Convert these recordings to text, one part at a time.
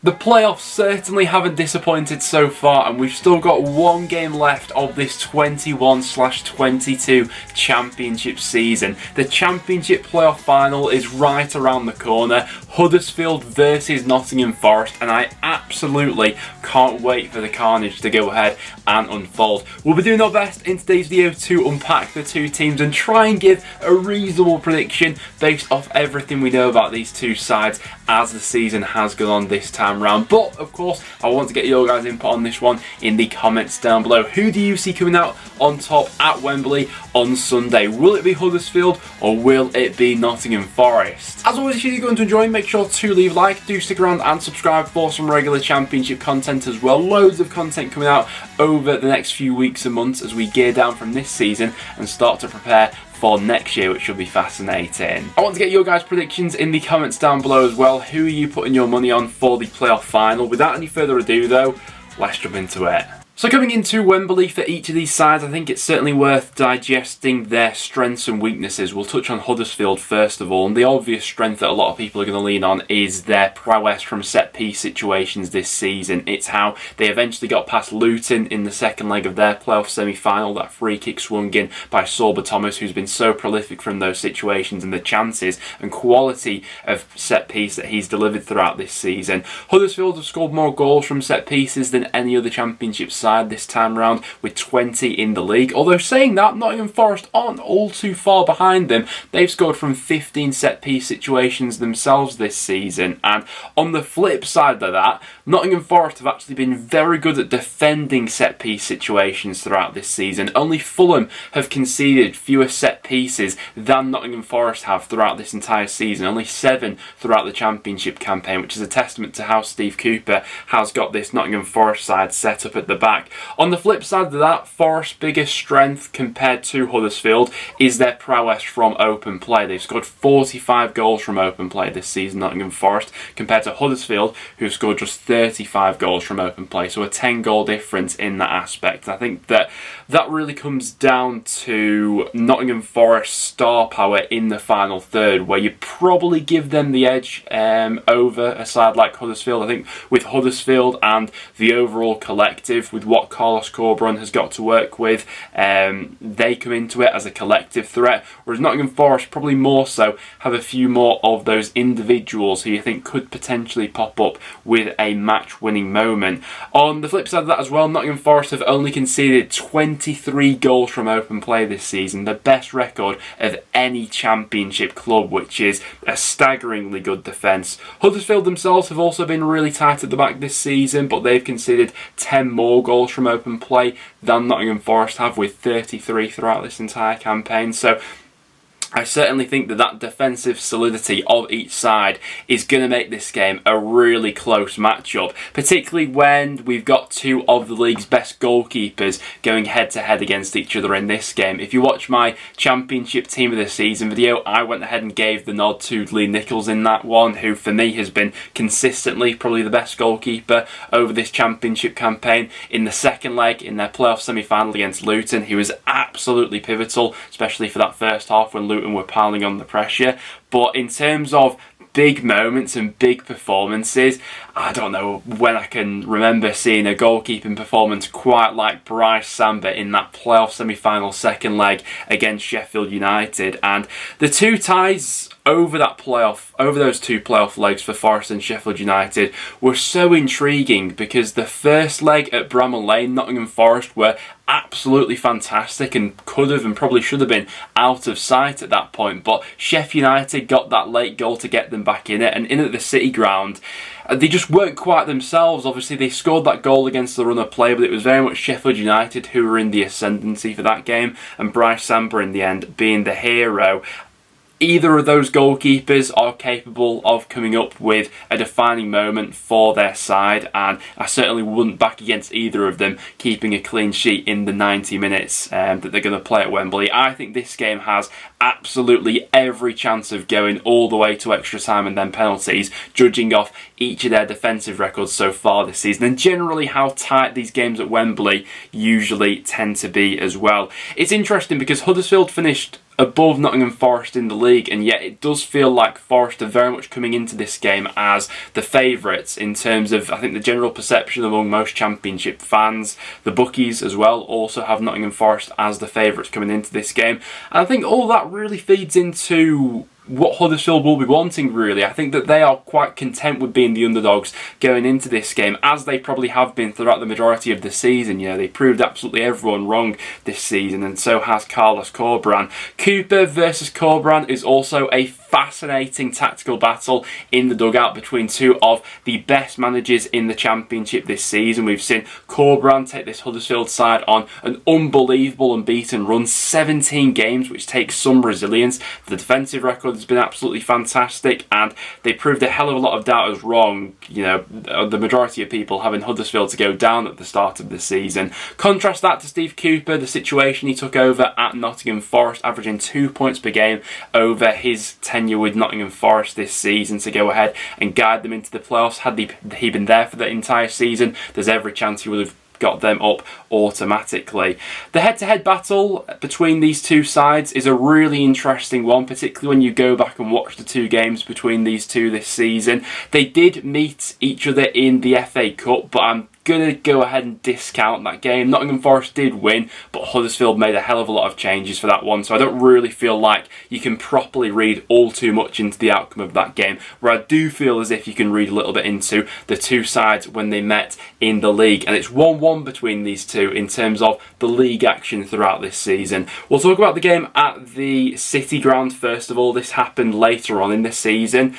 The playoffs certainly haven't disappointed so far, and we've still got one game left of this 21/22 championship season. The championship playoff final is right around the corner. Huddersfield versus Nottingham Forest, and I absolutely can't wait for the carnage to go ahead and unfold. We'll be doing our best in today's video to unpack the two teams and try and give a reasonable prediction based off everything we know about these two sides as the season has gone on this time round. But of course, I want to get your guys' input on this one in the comments down below. Who do you see coming out on top at Wembley on Sunday? Will it be Huddersfield or will it be Nottingham Forest? As always, if you're going to enjoy, make sure to leave a like, do stick around and subscribe for some regular championship content as well. Loads of content coming out over the next few weeks and months as we gear down from this season and start to prepare for next year, which should be fascinating. I want to get your guys' predictions in the comments down below as well. Who are you putting your money on for the playoff final? Without any further ado though, let's jump into it. So coming into Wembley for each of these sides, I think it's certainly worth digesting their strengths and weaknesses. We'll touch on Huddersfield first of all, and the obvious strength that a lot of people are going to lean on is their prowess from set-piece situations this season. It's how they eventually got past Luton in the second leg of their playoff semi-final, that free kick swung in by Sorba Thomas, who's been so prolific from those situations, and the chances and quality of set-piece that he's delivered throughout this season. Huddersfield have scored more goals from set-pieces than any other championship side this time round, with 20 in the league. Although saying that, Nottingham Forest aren't all too far behind them. They've scored from 15 set-piece situations themselves this season. And on the flip side of that, Nottingham Forest have actually been very good at defending set-piece situations throughout this season. Only Fulham have conceded fewer set-pieces than Nottingham Forest have throughout this entire season. Only 7 throughout the championship campaign, which is a testament to how Steve Cooper has got this Nottingham Forest side set up at the back. On the flip side of that, Forest's biggest strength compared to Huddersfield is their prowess from open play. They've scored 45 goals from open play this season, Nottingham Forest, compared to Huddersfield, who've scored just 35 goals from open play. So a 10-goal difference in that aspect. I think that really comes down to Nottingham Forest's star power in the final third, where you probably give them the edge over a side like Huddersfield. I think with Huddersfield and the overall collective, with what Carlos Corberán has got to work with, they come into it as a collective threat, whereas Nottingham Forest probably more so have a few more of those individuals who you think could potentially pop up with a match-winning moment. On the flip side of that as well, Nottingham Forest have only conceded 23 goals from open play this season, the best record of any championship club, which is a staggeringly good defence. Huddersfield themselves have also been really tight at the back this season, but they've conceded 10 more goals from open play than Nottingham Forest have, with 33 throughout this entire campaign. So I certainly think that defensive solidity of each side is going to make this game a really close matchup, particularly when we've got two of the league's best goalkeepers going head-to-head against each other in this game. If you watch my championship team of the season video, I went ahead and gave the nod to Lee Nichols in that one, who for me has been consistently probably the best goalkeeper over this championship campaign. In the second leg, in their playoff semi-final against Luton, he was absolutely pivotal, especially for that first half when Luton were piling on the pressure. But in terms of big moments and big performances, I don't know when I can remember seeing a goalkeeping performance quite like Bryce Samba in that playoff semi-final second leg against Sheffield United. And the two ties over those two playoff legs for Forest and Sheffield United were so intriguing, because the first leg at Bramall Lane, Nottingham Forest were absolutely fantastic and could have and probably should have been out of sight at that point, but Sheffield United got that late goal to get them back in it, and in at the City Ground they just weren't quite themselves. Obviously they scored that goal against the run of play, but it was very much Sheffield United who were in the ascendancy for that game, and Bryce Samba in the end being the hero. Either of those goalkeepers are capable of coming up with a defining moment for their side, and I certainly wouldn't back against either of them keeping a clean sheet in the 90 minutes that they're going to play at Wembley. I think this game has absolutely every chance of going all the way to extra time and then penalties, judging off each of their defensive records so far this season, and generally how tight these games at Wembley usually tend to be as well. It's interesting because Huddersfield finished above Nottingham Forest in the league, and yet it does feel like Forest are very much coming into this game as the favourites in terms of, I think, the general perception among most Championship fans. The bookies as well also have Nottingham Forest as the favourites coming into this game. And I think all that really feeds into what Huddersfield will be wanting, really. I think that they are quite content with being the underdogs going into this game, as they probably have been throughout the majority of the season. You know, they proved absolutely everyone wrong this season, and so has Carlos Corberán. Cooper versus Corberán is also a fascinating tactical battle in the dugout between two of the best managers in the Championship this season. We've seen Corberán take this Huddersfield side on an unbelievable unbeaten run, 17 games, which takes some resilience. The defensive record has been absolutely fantastic, and they proved a hell of a lot of doubters wrong. You know, the majority of people having Huddersfield to go down at the start of the season. Contrast that to Steve Cooper, the situation he took over at Nottingham Forest, averaging 2 points per game over his tenure with Nottingham Forest this season to go ahead and guide them into the playoffs. Had he been there for the entire season, there's every chance he would have got them up automatically. The head-to-head battle between these two sides is a really interesting one, particularly when you go back and watch the two games between these two this season. They did meet each other in the FA Cup, but I'm going to go ahead and discount that game. Nottingham Forest did win, but Huddersfield made a hell of a lot of changes for that one, so I don't really feel like you can properly read all too much into the outcome of that game, where I do feel as if you can read a little bit into the two sides when they met in the league. And it's 1-1 between these two in terms of the league action throughout this season. We'll talk about the game at the City Ground first of all. This happened later on in the season,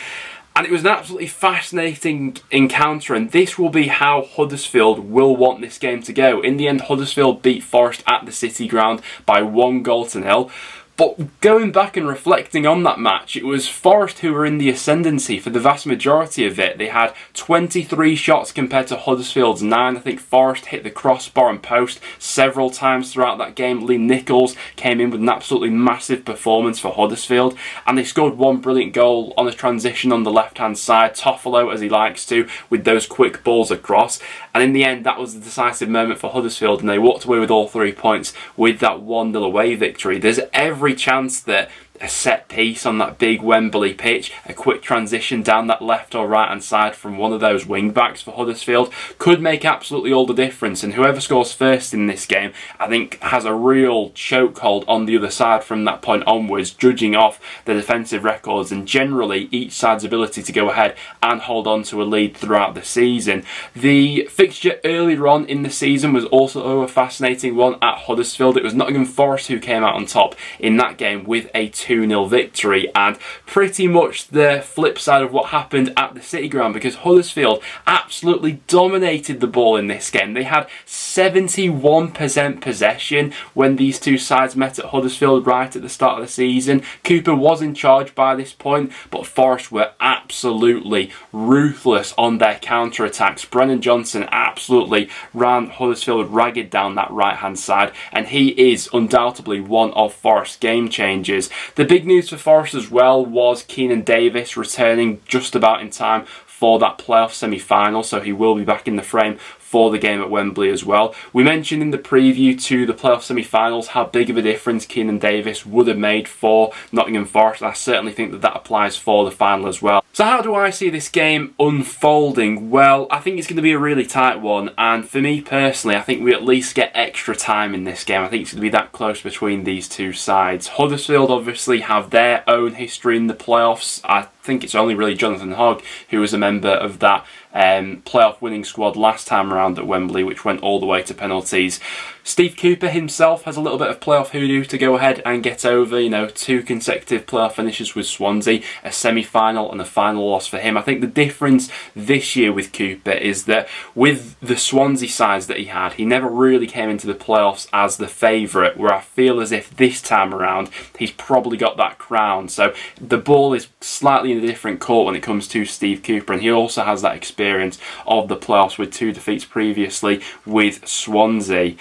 and it was an absolutely fascinating encounter, and this will be how Huddersfield will want this game to go. In the end, Huddersfield beat Forest at the City Ground by 1-0. But going back and reflecting on that match, it was Forest who were in the ascendancy for the vast majority of it. They had 23 shots compared to Huddersfield's 9. I think Forest hit the crossbar and post several times throughout that game. Lee Nichols came in with an absolutely massive performance for Huddersfield, and they scored one brilliant goal on a transition on the left-hand side, Toffolo as he likes to, with those quick balls across. And in the end, that was the decisive moment for Huddersfield, and they walked away with all 3 points with that 1-0 away victory. There's every chance that a set piece on that big Wembley pitch, a quick transition down that left or right hand side from one of those wing backs for Huddersfield could make absolutely all the difference, and whoever scores first in this game I think has a real chokehold on the other side from that point onwards, judging off the defensive records and generally each side's ability to go ahead and hold on to a lead throughout the season. The fixture earlier on in the season was also a fascinating one at Huddersfield. It was Nottingham Forest who came out on top in that game with a 2-0 victory, and pretty much the flip side of what happened at the City Ground, because Huddersfield absolutely dominated the ball in this game. They had 71% possession when these two sides met at Huddersfield right at the start of the season. Cooper was in charge by this point, but Forest were absolutely ruthless on their counter-attacks. Brennan Johnson absolutely ran Huddersfield ragged down that right-hand side, and he is undoubtedly one of Forest's game changers. The big news for Forest as well was Keinan Davis returning just about in time for that playoff semi-final, so he will be back in the frame for the game at Wembley as well. We mentioned in the preview to the playoff semi-finals how big of a difference Keinan Davis would have made for Nottingham Forest, and I certainly think that that applies for the final as well. So how do I see this game unfolding? Well, I think it's going to be a really tight one, and for me personally, I think we at least get extra time in this game. I think it's going to be that close between these two sides. Huddersfield obviously have their own history in the playoffs. I think it's only really Jonathan Hogg who was a member of that playoff winning squad last time around at Wembley, which went all the way to penalties. Steve Cooper himself has a little bit of playoff hoodoo to go ahead and get over. You know, 2 consecutive playoff finishes with Swansea, a semi-final and a final loss for him. I think the difference this year with Cooper is that with the Swansea sides that he had, he never really came into the playoffs as the favourite, where I feel as if this time around he's probably got that crown. So the ball is slightly in a different court when it comes to Steve Cooper, and he also has that experience of the playoffs with 2 defeats previously with Swansea.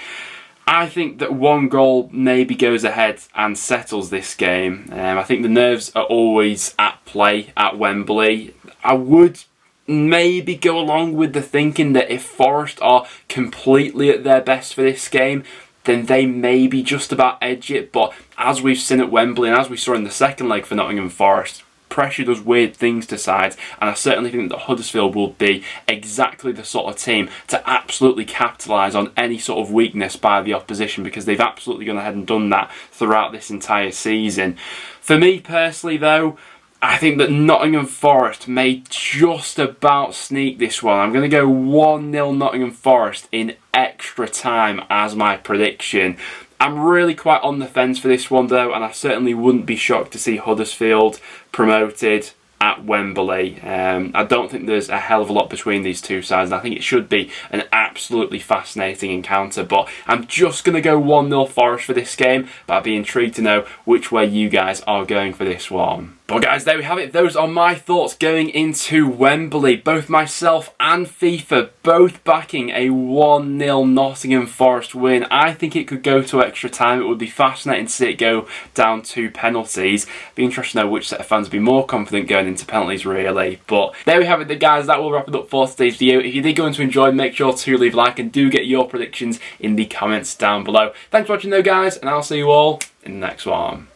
I think that 1 goal maybe goes ahead and settles this game. I think the nerves are always at play at Wembley. I would maybe go along with the thinking that if Forest are completely at their best for this game, then they maybe just about edge it. But as we've seen at Wembley, and as we saw in the second leg for Nottingham Forest, pressure does weird things to sides, and I certainly think that Huddersfield will be exactly the sort of team to absolutely capitalise on any sort of weakness by the opposition, because they've absolutely gone ahead and done that throughout this entire season. For me personally though, I think that Nottingham Forest may just about sneak this one. I'm going to go 1-0 Nottingham Forest in extra time as my prediction. I'm really quite on the fence for this one though, and I certainly wouldn't be shocked to see Huddersfield promoted at Wembley. I don't think there's a hell of a lot between these two sides, and I think it should be an absolutely fascinating encounter. But I'm just going to go 1-0 Forest for this game, but I'd be intrigued to know which way you guys are going for this one. But guys, there we have it. Those are my thoughts going into Wembley. Both myself and FIFA both backing a 1-0 Nottingham Forest win. I think it could go to extra time. It would be fascinating to see it go down to penalties. Be interested to know which set of fans would be more confident going into penalties, really. But there we have it, guys. That will wrap it up for today's video. If you did go on to enjoy, make sure to leave a like and do get your predictions in the comments down below. Thanks for watching though, guys, and I'll see you all in the next one.